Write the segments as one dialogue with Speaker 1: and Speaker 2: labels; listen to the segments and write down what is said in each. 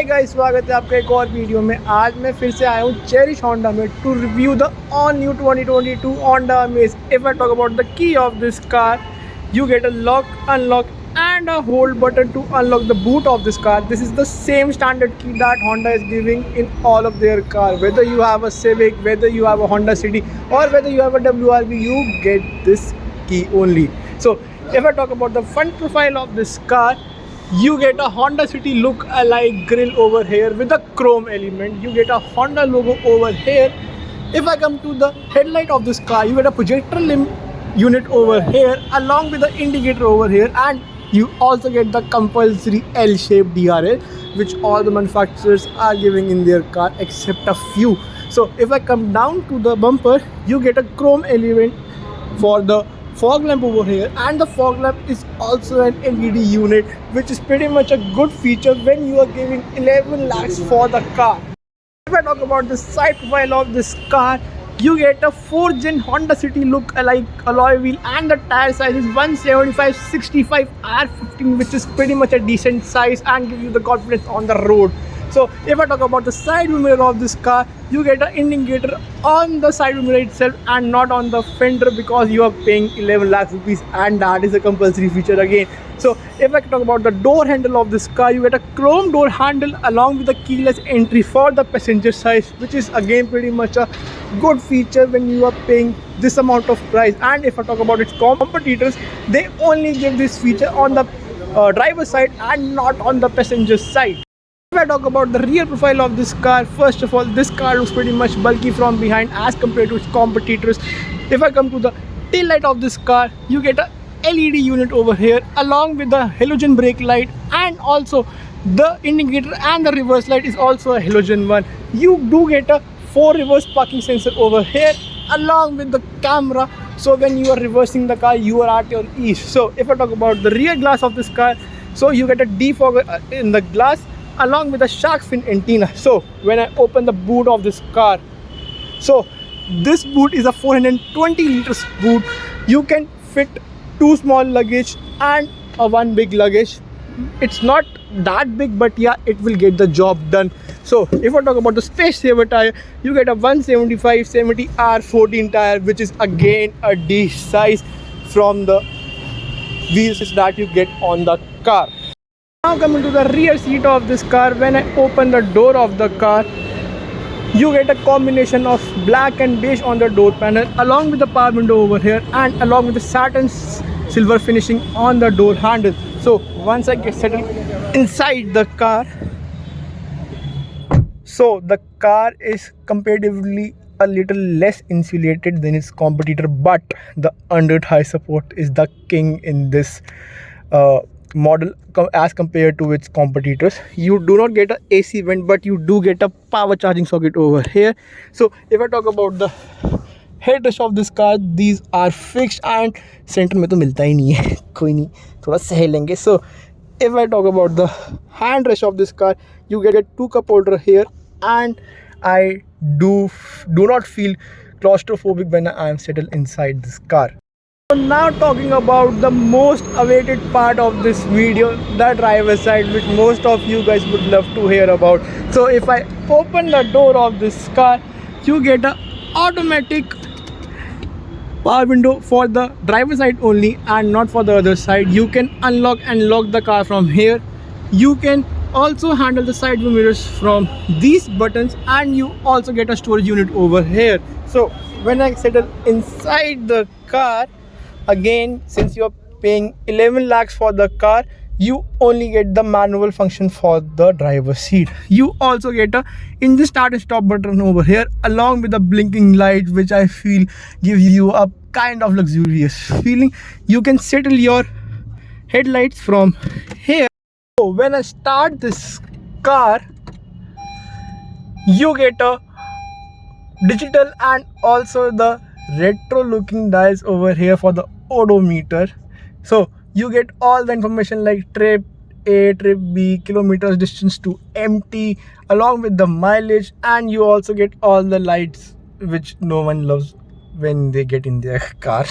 Speaker 1: Guys, स्वागत है आपका एक और वीडियो में। आज मैं फिर से आया हूँ चेरिश होंडा में to review the all new 2022 Honda Amaze. If I talk about the key of this car, you get a lock, unlock and a hold button to unlock the boot of this car. This is the same standard key that Honda is giving in all of their car. Whether you have a Civic, whether you have a Honda City or whether you have a WRV, you get this key only. So if I talk about the front profile of this car, you get a Honda City look-alike grille over here with a chrome element. You get a Honda logo over here. If I come to the headlight of this car, you get a projector limb unit over here along with the indicator over here, and you also get the compulsory L-shaped DRL, which all the manufacturers are giving in their car except a few. So if I come down to the bumper, you get a chrome element for the fog lamp over here, and the fog lamp is also an LED unit, which is pretty much a good feature when you are giving 11 lakhs for the car. If I talk about the side profile of this car, you get a 4th gen Honda City look-alike alloy wheel, and the tire size is 175/65 R15, which is pretty much a decent size and gives you the confidence on the road. So if I talk about the side view mirror of this car, you get an indicator on the side view mirror itself and not on the fender, because you are paying 11 lakhs rupees and that is a compulsory feature again. So if I talk about the door handle of this car, you get a chrome door handle along with the keyless entry for the passenger side, which is again pretty much a good feature when you are paying this amount of price. And if I talk about its competitors, they only give this feature on the driver's side and not on the passenger side. If I talk about the rear profile of this car, first of all, this car looks pretty much bulky from behind as compared to its competitors. If I come to the tail light of this car, you get a LED unit over here along with the halogen brake light, and also the indicator and the reverse light is also a halogen one. You do get a 4 reverse parking sensor over here along with the camera, so when you are reversing the car, you are at your ease. So if I talk about the rear glass of this car, so you get a defogger in the glass along with a shark fin antenna. So when I open the boot of this car, so this boot is a 420 liters boot. You can fit 2 small luggage and a 1 big luggage. It's not that big, but yeah, it will get the job done. So if I talk about the space saver tire, you get a 175/70 R14 tire, which is again a D size from the wheels that you get on the car. Now coming to the rear seat of this car, when I open the door of the car, you get a combination of black and beige on the door panel along with the power window over here and along with the satin silver finishing on the door handle. So once I get settled inside the car, so the car is comparatively a little less insulated than its competitor, but the under thigh support is the king in this model as compared to its competitors. You do not get a AC vent, but you do get a power charging socket over here. So if I talk about the headrest of this car, these are fixed and center में तो मिलता ही नहीं है, कोई नहीं, थोड़ा सह लेंगे. So if I talk about the handrest of this car, you get a 2 cup holder here, and I do not feel claustrophobic when I am settled inside this car. So now talking about the most awaited part of this video, the driver's side, which most of you guys would love to hear about. So if I open the door of this car, you get a automatic power window for the driver's side only and not for the other side. You can unlock and lock the car from here. You can also handle the side view mirrors from these buttons, and you also get a storage unit over here. So when I settle inside the car, again, since you are paying 11 lakhs for the car, you only get the manual function for the driver's seat. You also get a engine start and stop button over here along with a blinking light, which I feel gives you a kind of luxurious feeling. You can settle your headlights from here. So when I start this car, you get a digital and also the retro looking dials over here for the odometer. So you get all the information like trip A, trip B, kilometers distance to empty, along with the mileage, and you also get all the lights, which no one loves when they get in their car.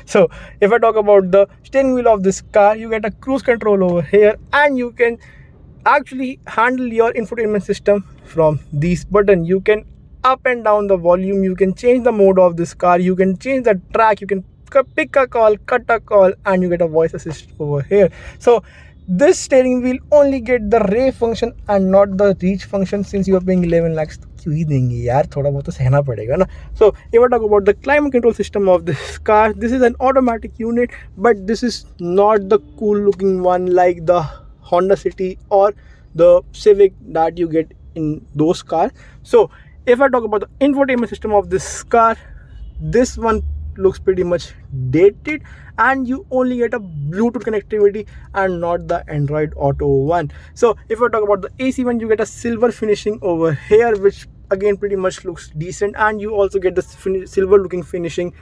Speaker 1: So if I talk about the steering wheel of this car, you get a cruise control over here, and you can actually handle your infotainment system from these buttons. You can up and down the volume, you can change the mode of this car, you can change the track, you can pick a call, cut a call, and you get a voice assist over here. So this steering wheel only get the ray function and not the reach function. Since you are paying 11 lakhs, तो क्यों ही देंगे यार, थोड़ा बहुत तो सहना पड़ेगा ना. So if I talk about the climate control system of this car, this is an automatic unit, but this is not the cool looking one like the Honda City or the Civic that you get in those cars. So if I talk about the infotainment system of this car, this one looks pretty much dated, and you only get a Bluetooth connectivity and not the Android Auto one. So if I talk about the AC one, you get a silver finishing over here, which again pretty much looks decent, and you also get the silver looking finishing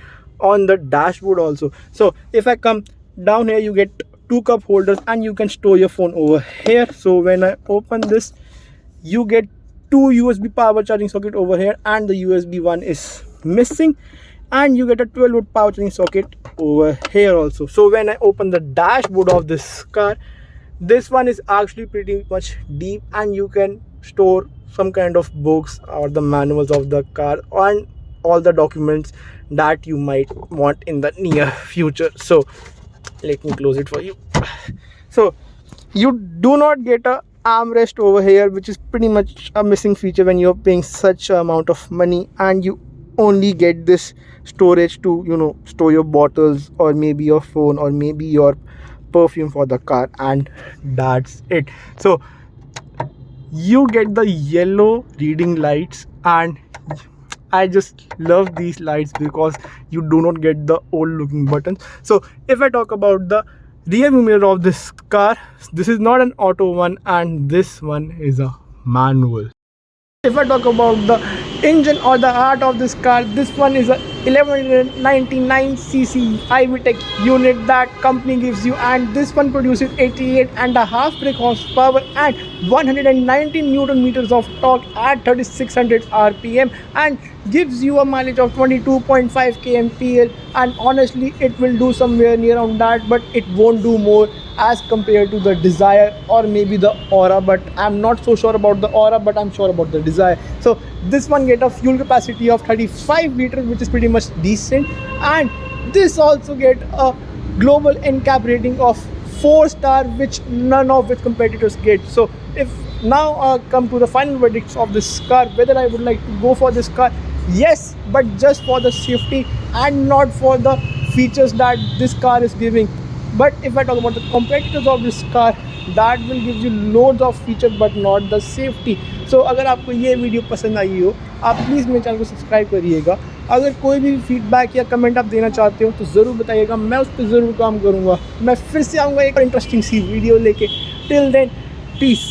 Speaker 1: on the dashboard also. So if I come down here, you get two cup holders and you can store your phone over here. So when I open this, you get two USB power charging socket over here, and the USB one is missing, and you get a 12 volt power charging socket over here also. So when I open the dashboard of this car, this one is actually pretty much deep, and you can store some kind of books or the manuals of the car and all the documents that you might want in the near future. So let me close it for you. So you do not get a armrest over here, which is pretty much a missing feature when you're paying such amount of money, and you only get this storage to, you know, store your bottles or maybe your phone or maybe your perfume for the car, and that's it. So you get the yellow reading lights, and I just love these lights because you do not get the old looking buttons. So if I talk about the rear view mirror of this car, this is not an auto one, and this one is a manual. If I talk about the engine or the heart of this car, this one is a 1199cc iVTEC unit that company gives you, and this one produces 88.5 brake horsepower and 119 Newton meters of torque at 3600 RPM, and gives you a mileage of 22.5 kmpl. And honestly, it will do somewhere near around that, but it won't do more as compared to the Desire or maybe the Aura. But I'm not so sure about the Aura, but I'm sure about the Desire. So this one get a fuel capacity of 35 liters, which is pretty much decent, and this also get a global NCAP rating of 4-star, which none of its competitors get. So if now I come to the final verdicts of this car, whether I would like to go for this car, yes, but just for the safety and not for the features that this car is giving. But if I talk about the competitors of this car, that will give you loads of features but not the safety. So अगर आपको ये video पसंद आई हो, आप please मेरे channel को subscribe करिएगा. अगर कोई भी फीडबैक या कमेंट आप देना चाहते हो तो ज़रूर बताइएगा, मैं उस पर ज़रूर काम करूँगा. मैं फिर से आऊँगा एक इंटरेस्टिंग सी वीडियो लेके. Till then, piece.